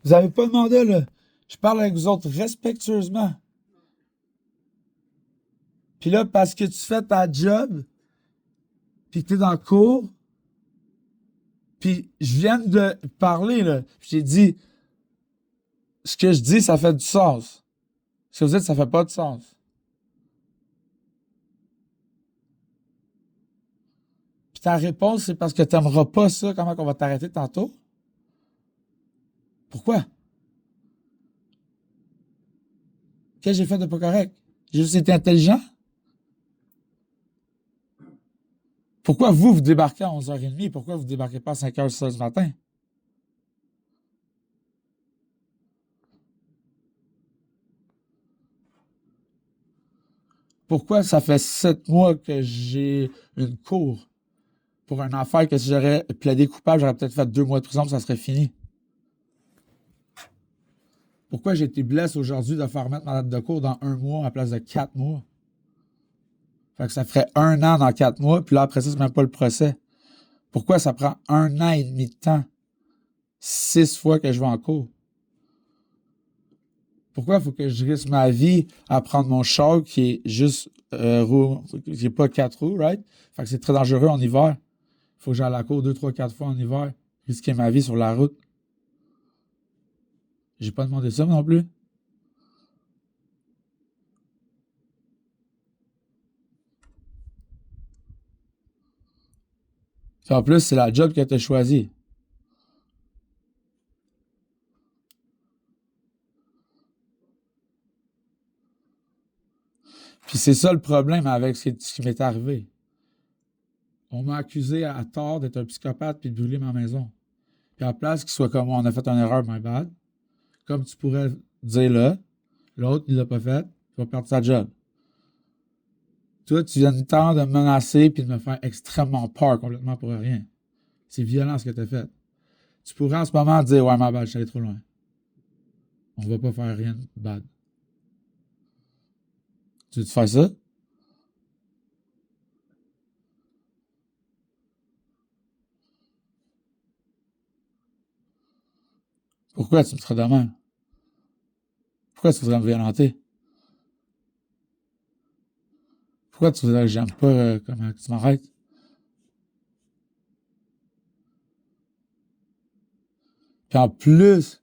Vous avez pas de mandat, là. Je parle avec vous autres respectueusement. Puis là, parce que tu fais ta job, puis que t'es dans le cours, puis je viens de parler, là. J'ai dit, ce que je dis, ça fait du sens. Ce que vous dites, ça fait pas de sens. Puis ta réponse, c'est parce que t'aimeras pas ça, comment qu'on va t'arrêter tantôt? Pourquoi? Qu'est-ce que j'ai fait de pas correct? J'ai juste été intelligent? Pourquoi vous débarquez à 11h30? Pourquoi vous débarquez pas à 5h, 6h du matin? Pourquoi ça fait 7 mois que j'ai une cour pour une affaire que si j'aurais plaidé coupable, j'aurais peut-être fait 2 mois de prison et ça serait fini? Pourquoi j'ai été blessé aujourd'hui de faire remettre ma date de cours dans 1 mois à la place de 4 mois? Fait que ça ferait 1 an dans 4 mois, puis là, après ça, c'est même pas le procès. Pourquoi ça prend 1 an et demi de temps? 6 fois que je vais en cours. Pourquoi il faut que je risque ma vie à prendre mon char qui est juste qui est pas 4 roues, right? Fait que c'est très dangereux en hiver. Il faut que j'aille à la cour 2, 3, 4 fois en hiver. Risquer ma vie sur la route. J'ai pas demandé ça non plus. Puis en plus, c'est la job que tu as choisie. Puis c'est ça le problème avec ce qui m'est arrivé. On m'a accusé à tort d'être un psychopathe puis de brûler ma maison. Puis à la place qu'il soit comme on a fait une erreur, my bad, comme tu pourrais dire là, l'autre, il l'a pas fait, il va perdre sa job. Toi, tu viens de temps de me menacer puis de me faire extrêmement peur complètement pour rien. C'est violent ce que tu as fait. Tu pourrais en ce moment dire ouais, my bad, je suis allé trop loin. On va pas faire rien de bad. Tu veux te faire ça? Pourquoi tu me serais de même? Pourquoi tu voudrais me violenter? Pourquoi tu voudrais que j'aime pas comment tu m'arrêtes? Puis en plus,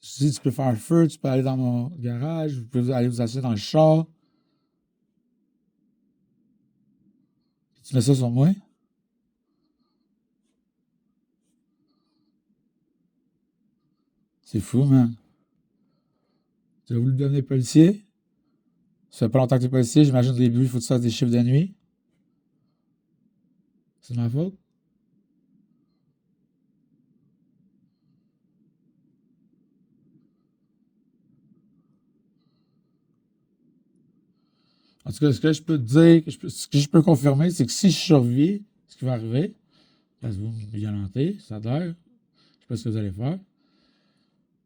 je dis tu peux faire un feu, tu peux aller dans mon garage, vous pouvez aller vous asseoir dans le char. Puis tu mets ça sur moi? C'est fou, man. Tu as voulu devenir policier? Ça fait pas longtemps que tu es policier, j'imagine au début, il faut que tu fasses des chiffres de nuit. C'est de ma faute? En tout cas, ce que je peux te dire, ce que je peux confirmer, c'est que si je survis, ce qui va arriver, parce que vous me violentez, ça a l'air, je sais pas ce que vous allez faire.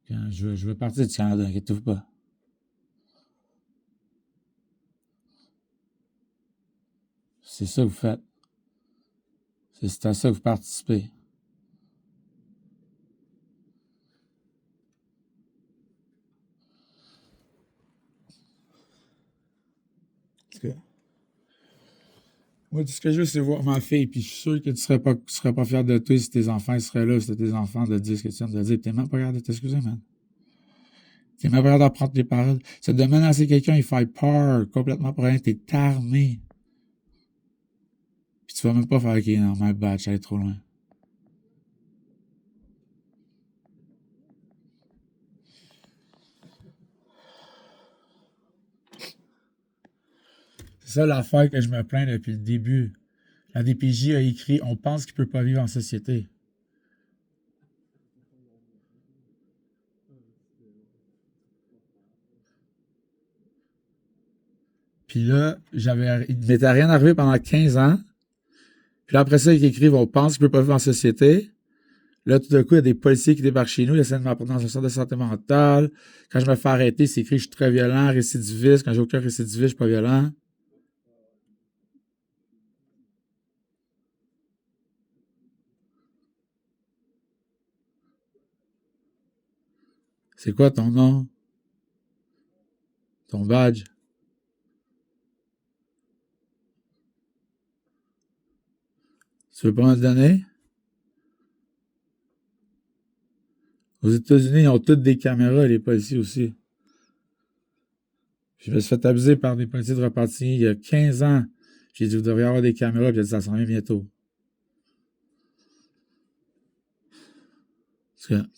Quand je vais partir du Canada, inquiétez-vous pas. C'est ça que vous faites. C'est à ça que vous participez. En tout cas, moi, tout ce que je veux, c'est voir ma fille, puis je suis sûr que tu serais pas fier de toi si tes enfants seraient là, si c'était tes enfants de dire ce que tu viens de dire. T'es même pas capable de t'excuser, man. T'es même pas capable d'apprendre tes paroles. C'est de menacer quelqu'un, il fait peur complètement pour rien. T'es armé. Puis tu vas même pas faire, ok, non, my bad, j'allais trop loin. C'est ça l'affaire que je me plains depuis le début. La DPJ a écrit, on pense qu'il peut pas vivre en société. Puis là, il m'était rien arrivé pendant 15 ans. Puis là, après ça, ils écrivent, on pense qu'il peut pas vivre en société. Là, tout d'un coup, il y a des policiers qui débarquent chez nous, ils essaient de m'apporter dans un centre de santé mentale. Quand je me fais arrêter, c'est écrit, je suis très violent, récidiviste. Quand j'ai aucun récidiviste, je suis pas violent. C'est quoi ton nom? Ton badge? Tu veux pas me le donner? Aux États-Unis, ils ont toutes des caméras, les policiers aussi. Je me suis fait abuser par des policiers de Repentigny il y a 15 ans. J'ai dit, vous devriez avoir des caméras, puis il a dit, ça s'en vient bientôt. Parce que,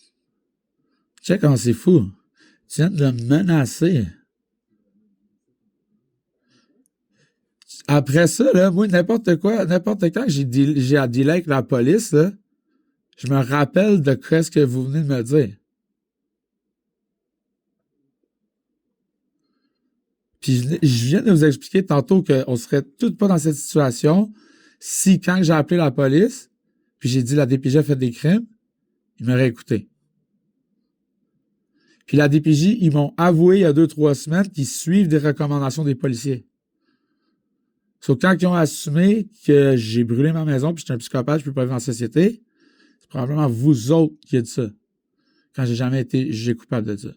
check comment c'est fou. Tu viens de le menacer. Après ça, là, moi, n'importe quoi, n'importe quand j'ai à dealer avec la police, là, je me rappelle de ce que vous venez de me dire. Puis je viens de vous expliquer tantôt qu'on serait tous pas dans cette situation si, quand j'ai appelé la police, puis j'ai dit la DPJ a fait des crimes, ils m'auraient écouté. Puis la DPJ, ils m'ont avoué il y a 2-3 semaines qu'ils suivent des recommandations des policiers. Sauf que quand ils ont assumé que j'ai brûlé ma maison, puis j'étais un psychopathe, je peux pas vivre en société, c'est probablement vous autres qui êtes ça. Quand j'ai jamais été jugé coupable de ça.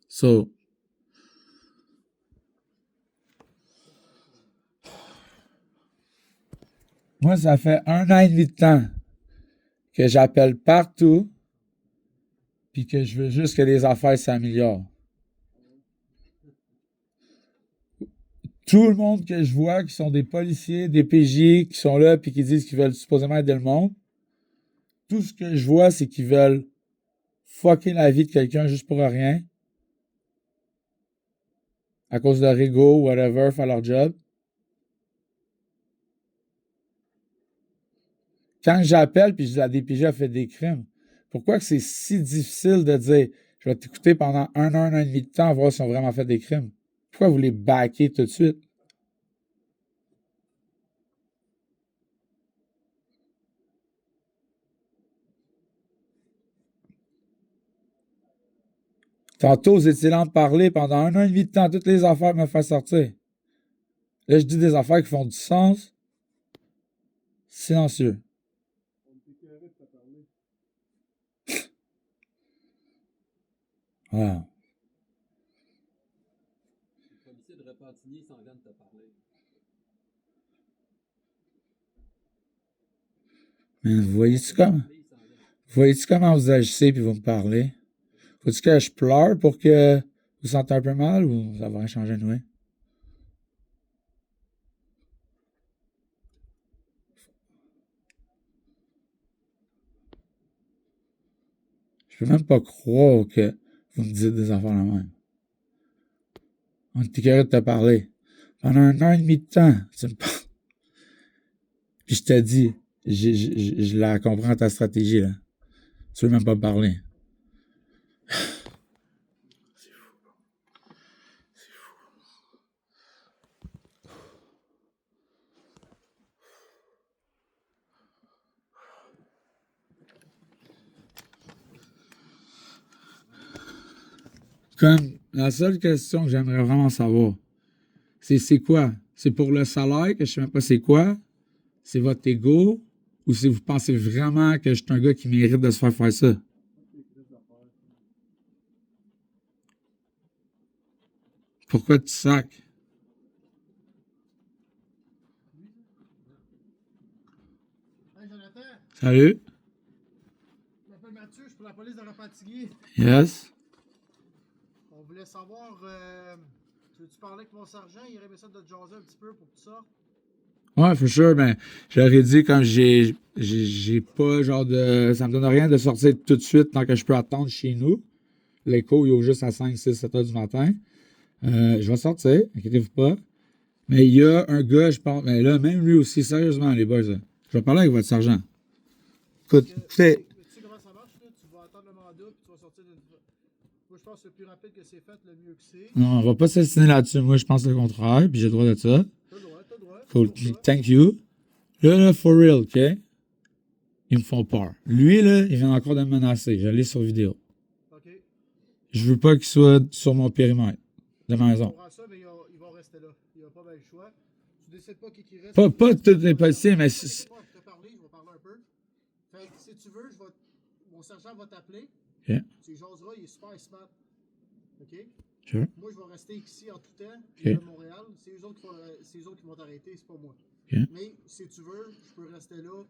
So, moi, ça fait 1 an et demi de temps que j'appelle partout, puis que je veux juste que les affaires s'améliorent. Tout le monde que je vois, qui sont des policiers, des PJ, qui sont là, puis qui disent qu'ils veulent supposément aider le monde, tout ce que je vois, c'est qu'ils veulent fucker la vie de quelqu'un juste pour rien, à cause de leur ego, whatever, faire leur job. Quand j'appelle, puis je dis la DPJ a fait des crimes, pourquoi que c'est si difficile de dire, je vais t'écouter pendant 1 an et demi de temps, voir s'ils ont vraiment fait des crimes? Pourquoi vous les baquez tout de suite? Tantôt, vous étiez là de parler pendant 1 an et demi de temps, toutes les affaires me font sortir. Là, je dis des affaires qui font du sens. Silencieux. Wow. Mais voyez-tu comment vous agissez puis vous me parlez? Faut-tu que je pleure pour que vous sentez un peu mal ou ça va rien changer de nous? Je peux même pas croire que vous me dites des affaires la même. On était curieux de te parler. Pendant 1 an et demi de temps, tu me parles. Puis je te dis, je la comprends ta stratégie, là. Tu veux même pas me parler. Comme la seule question que j'aimerais vraiment savoir, c'est quoi? C'est pour le salaire que je sais même pas c'est quoi? C'est votre ego? Ou si vous pensez vraiment que je suis un gars qui mérite de se faire ça? Pourquoi tu sacs? Hey Jonathan, Salut? je m'appelle Mathieu, je suis pour la police de Repentigny. Yes? On voulait savoir, tu veux-tu parler avec mon sergent? Il aurait aimé ça de te jaser un petit peu pour tout ça. Ouais, for sure, ben, j'aurais dit comme j'ai pas genre de. Ça me donne rien de sortir tout de suite tant que je peux attendre chez nous. L'écho, il ouvre juste à 5, 6, 7 heures du matin. Je vais sortir, inquiétez-vous pas. Mais il y a un gars, je pense, mais là, même lui aussi, sérieusement, les boys, là, je vais parler avec votre sergent. Écoute, écoutez, Tu sais comment ça marche, là? Tu vas attendre le mandat, puis tu vas sortir d'une. Moi, je pense que le plus rapide que c'est fait, le mieux que c'est. non, on va pas s'assiner là-dessus. Moi, je pense le contraire, puis j'ai le droit de ça. T'as le droit, t'as le droit. Cool, C'est pour ça. thank you. Là, for real, OK? Ils me font peur. Lui, là, il vient encore de me menacer. Je l'ai sur vidéo. OK. Je veux pas qu'il soit sur mon périmètre de Je maison. comprends ça, mais ils vont rester là. Il n'y a pas bien le choix. Tu décides pas qui reste. Pas tous les policiers, mais Je vais te parler, je vais parler un peu. Fait que si tu veux, mon sergent va t'appeler. OK. Tu jaseras, il est super smart. OK? Sure. Moi, je vais rester ici en tout temps. OK. Je vais à Montréal. C'est eux autres qui vont t'arrêter, c'est pas moi. OK. Mais si tu veux, je peux rester là.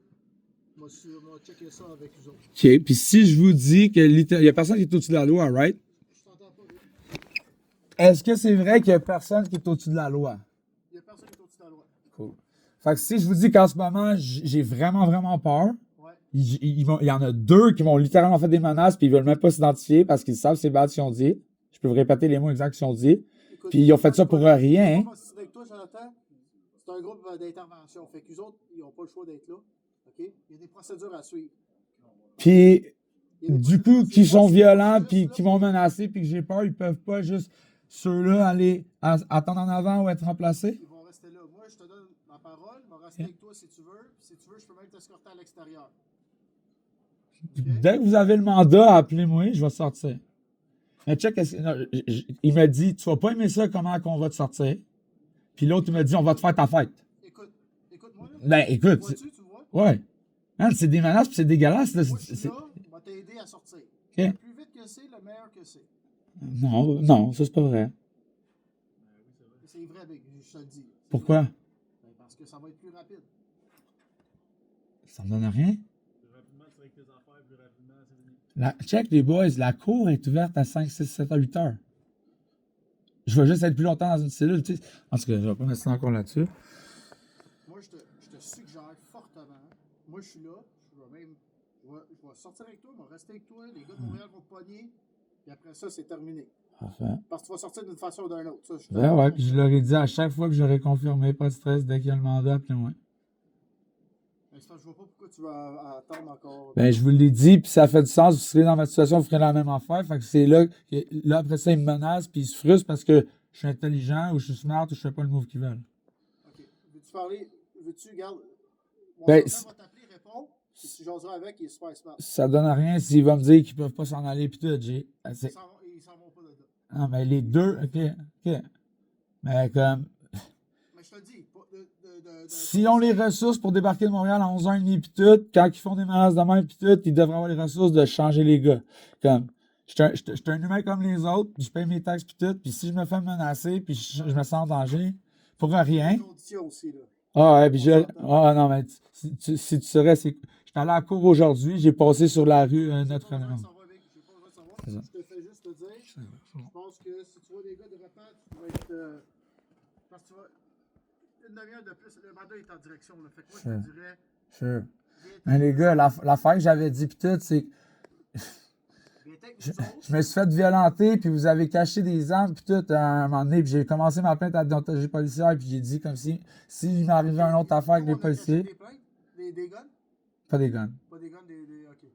Moi, je vais checker ça avec eux autres. OK. Puis si je vous dis qu'il y a personne qui est au-dessus de la loi, right? Je t'entends pas. Est-ce que c'est vrai qu'il y a personne qui est au-dessus de la loi? Il n'y a personne qui est au-dessus de la loi. Cool. Fait que si je vous dis qu'en ce moment, j'ai vraiment, vraiment peur, Ouais. il y en a 2 qui m'ont littéralement fait des menaces puis ils veulent même pas s'identifier parce qu'ils savent c'est bad ce qu'ils ont dit. Je peux vous répéter les mots exacts qu'ils ont dit. Écoute, Puis ils ont fait ça pour rien. Moi, si avec toi, Jonathan, c'est un groupe d'intervention. Fait qu'eux autres, ils n'ont pas le choix d'être là. OK? Il y a des procédures à suivre. Puis Il y a des du procédures coup, à qui suivre. sont Moi, violents juste, puis là, qui m'ont menacé puis que j'ai peur, ils peuvent pas juste ceux-là aller attendre en avant ou être remplacés. Ils vont rester là. Moi, je te donne ma parole. Je vais rester avec toi si tu veux. Puis si tu veux, je peux même t'escorter à l'extérieur. OK? Dès que vous avez le mandat, appelez-moi, je vais sortir. Mais check, il m'a dit, tu vas pas aimer ça, comment qu'on va te sortir. Puis l'autre, il m'a dit, on va te faire ta fête. Écoute-moi, là. Ben, écoute. Vois-tu, tu vois? Ouais. Man, c'est des menaces, puis c'est dégueulasse. Là. Moi, je suis là. On va t'aider à sortir. OK. Le plus vite que c'est, le meilleur que c'est. Non, non, ça, c'est pas vrai. C'est vrai, Big, je te le dis. C'est Pourquoi? vrai. Ben, parce que ça va être plus rapide. Ça me donne rien. Check, les boys, la cour est ouverte à 5, 6, 7 à 8 heures. Je vais juste être plus longtemps dans une cellule, tu sais. En tout cas, je vais pas rester encore là-dessus. Moi, je te suggère fortement. Moi, je suis là. Je vais sortir avec toi, je vais rester avec toi. Les gars de Montréal vont te pogner. Puis après ça, c'est terminé. Parfait. Parce que tu vas sortir d'une façon ou d'une autre. Ça, je te Ouais, ouais, puis je leur ai dit à chaque fois que j'aurais confirmé, pas de stress, dès qu'il y a le mandat, appelez-moi. Mais je vois pas pourquoi tu vas attendre encore. Ben, je vous l'ai dit, puis ça fait du sens. Vous serez dans ma situation, vous ferez la même affaire. Fait que c'est là, là après ça, ils me menacent, puis ils se frustrent parce que je suis intelligent, ou je suis smart, ou je fais pas le move qu'ils veulent. Ok. Veux-tu parler? Garde. Mon Ben, sergent va t'appeler, réponds. Puis tu jaseras avec, il est super smart. Ça donne rien s'il va me dire qu'ils peuvent pas s'en aller, puis tout, j'ai. Ils s'en vont pas de là. Non, mais les deux, ok. Mais comme, Mais je te le dis, s'ils ont les ressources pour débarquer de Montréal à 11h30 puis tout, quand ils font des menaces de même puis tout, ils devraient avoir les ressources de changer les gars. Comme, je suis un humain comme les autres, puis je paye mes taxes puis tout, puis si je me fais menacer puis je me sens en danger, pour rien. Aussi, là. Ah ouais, puis non, mais si tu saurais, j'étais allé à la cour aujourd'hui, j'ai passé sur la rue Notre-Dame. Je te fais juste te dire, je pense que si tu vois des gars de repas, tu vas être... parce que tu vas... Une demi-heure de plus, le mandat est en direction, là. Fait que moi, je te dirais... Sure. Mais les gars, l'affaire que j'avais dit pis tout, c'est que je me suis fait violenter, puis vous avez caché des armes, puis tout, à un moment donné, puis j'ai commencé ma plainte à la déontologie policière, puis j'ai dit comme s'il m'arrivait une autre affaire avec les policiers... Des guns? Pas des guns. Pas des guns, ok.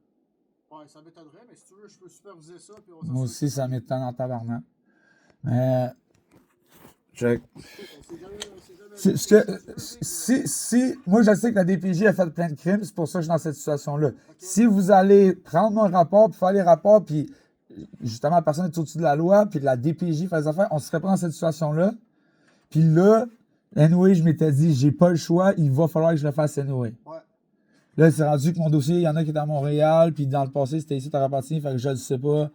Ouais, ça m'étonnerait, mais si tu veux, je peux superviser ça, puis on Moi aussi, ça m'étonne en tabarnak. Mais... Check. Moi, je sais que la DPJ a fait plein de crimes, c'est pour ça que je suis dans cette situation-là. Okay. Si vous allez prendre mon rapport, puis faire les rapports, puis justement, personne n'est au-dessus de la loi, puis la DPJ fait les affaires, on serait pas dans cette situation-là. Puis là, anyway, je m'étais dit, j'ai pas le choix, il va falloir que je le fasse anyway. Ouais. Là, c'est rendu que mon dossier, il y en a qui étaient à Montréal, puis dans le passé, c'était ici, à Repentigny, fait que je ne sais pas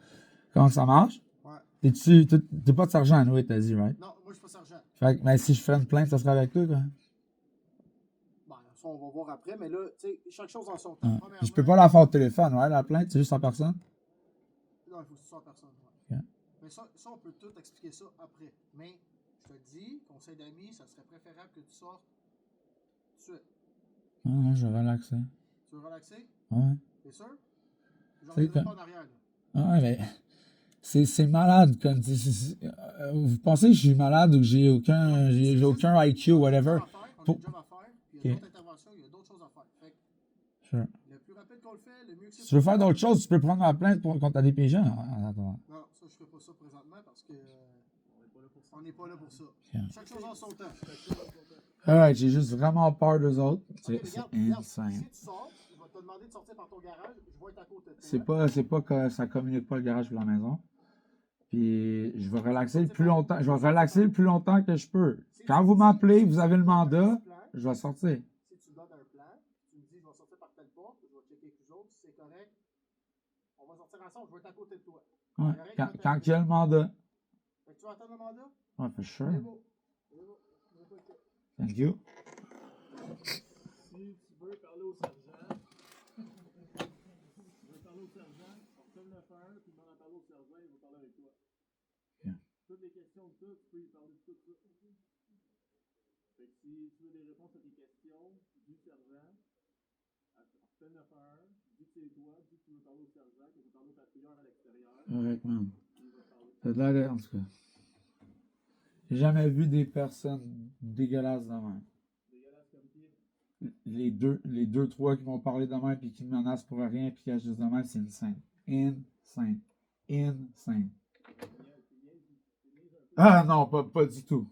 comment ça marche. Ouais. Et t'es pas de sergent, anyway, t'as dit, right? Non, moi, je suis pas sergent. Fait que, mais si je ferais une plainte, ça serait avec toi, quoi. Ben, ça, on va voir après, mais là, tu sais, chaque chose en son temps. Ah. Je peux pas la faire au téléphone, ouais, la plainte, c'est juste en personne? Non, il faut que ce soit en personne, ouais. Okay. Mais ça, on peut tout expliquer ça après. Mais, je te dis, conseil d'amis, ça serait préférable que tu sortes tout de suite. Ah, je vais relaxer. Tu veux relaxer? Ouais. T'es sûr? Je reviendrai pas en arrière, là. Ah, ouais, mais... C'est malade, comme... vous pensez que je suis malade ou que j'ai aucun IQ, whatever? On a un job à faire, puis il y a d'autres interventions, il y a d'autres choses à faire. Fait que, sure. Le plus rapide qu'on le fait, le mieux que c'est. Si tu veux faire d'autres choses, tu peux prendre ma plainte contre la DPJ. Non, ça, je ne ferai pas ça présentement parce que on n'est pas là pour ça. Yeah. Chaque chose en son temps. Alright, j'ai juste vraiment peur d'eux autres. Okay, c'est insane. Si tu sors, je vais te demander de sortir par ton garage, je vais être à côté de toi. C'est pas que ça communique pas le garage pour la maison. Puis je vais relaxer le plus longtemps. Je vais relaxer le plus longtemps que je peux. Quand vous m'appelez, vous avez le mandat, je vais sortir. Si tu donnes un plan, tu me dis je vais sortir par telle porte, je vais checker avec les autres, si c'est correct, On va sortir ensemble, je vais être à côté de toi. Ouais. Il y a rien qui Quand, va quand t'arriver. il y a le mandat. Fait que tu vas attendre le mandat? Ouais, for sure. C'est beau. C'est beau. Je vais pas te- Thank you. Si tu veux parler au sergent, tu veux parler au sergent, on sonne le fer, puis demande à parler au sergent, il va parler avec toi. Ok. Toutes les questions que tu peux y parler de tout ça. Fait que si tu veux des réponses à tes questions, dis sergent, sonne le fer, dis que c'est toi, dis que tu veux parler au sergent, que tu veux parler au patrouilleur à l'extérieur, Correct, man. il va parler. Ça a l'air, en tout cas. J'ai jamais vu des personnes dégueulasses de même. Dégueulasse comme qui? Les deux, trois qui vont parler de même puis qui me menacent pour rien puis qui agissent de même, c'est insane. Insane. Insane. Ah non, pas du tout.